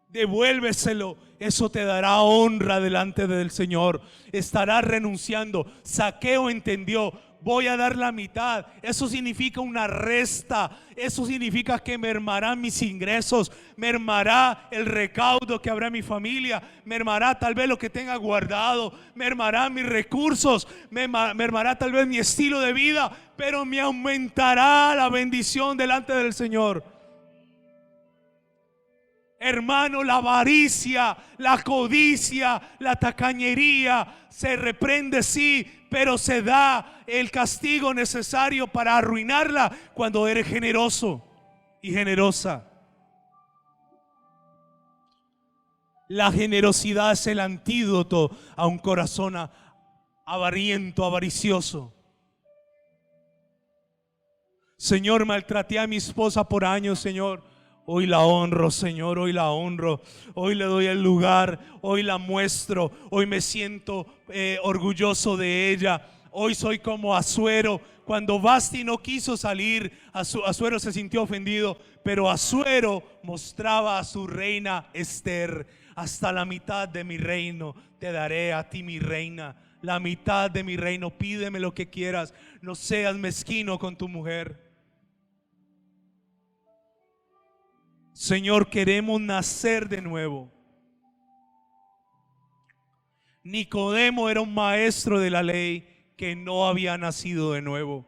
Devuélveselo. Eso te dará honra delante del Señor. Estarás renunciando. Zaqueo entendió, voy a dar la mitad. Eso significa una resta. Eso significa que mermarán mis ingresos, mermará el recaudo que habrá en mi familia, mermará tal vez lo que tenga guardado, mermará mis recursos, mermará tal vez mi estilo de vida, pero me aumentará la bendición delante del Señor. Hermano, la avaricia, la codicia, la tacañería se reprende, sí, pero se da el castigo necesario para arruinarla cuando eres generoso y generosa. La generosidad es el antídoto a un corazón avariento, avaricioso. Señor, maltraté a mi esposa por años, Señor. Hoy la honro, Señor, hoy la honro, hoy le doy el lugar, hoy la muestro, hoy me siento orgulloso de ella. Hoy soy como Asuero. Cuando Vasti no quiso salir, Asuero se sintió ofendido, pero Asuero mostraba a su reina Esther: hasta la mitad de mi reino te daré a ti, mi reina, la mitad de mi reino, pídeme lo que quieras, no seas mezquino con tu mujer. Señor, queremos nacer de nuevo. Nicodemo era un maestro de la ley que no había nacido de nuevo.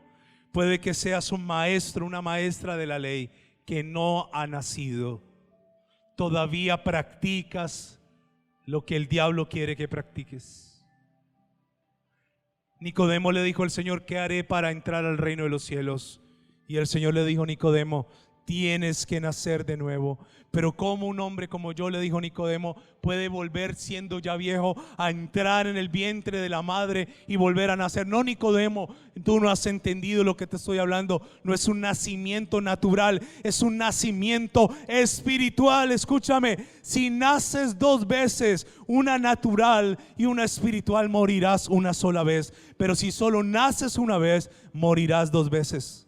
Puede que seas un maestro, una maestra de la ley que no ha nacido. Todavía practicas lo que el diablo quiere que practiques. Nicodemo le dijo al Señor: ¿qué haré para entrar al reino de los cielos? Y el Señor le dijo: Nicodemo, tienes que nacer de nuevo. Pero como un hombre como yo, le dijo Nicodemo, puede volver siendo ya viejo a entrar en el vientre de la madre y volver a nacer? No, Nicodemo, tú no has entendido lo que te estoy hablando. No es un nacimiento natural, es un nacimiento espiritual. Escúchame, si naces dos veces, una natural y una espiritual, morirás una sola vez. Pero si solo naces una vez, morirás dos veces.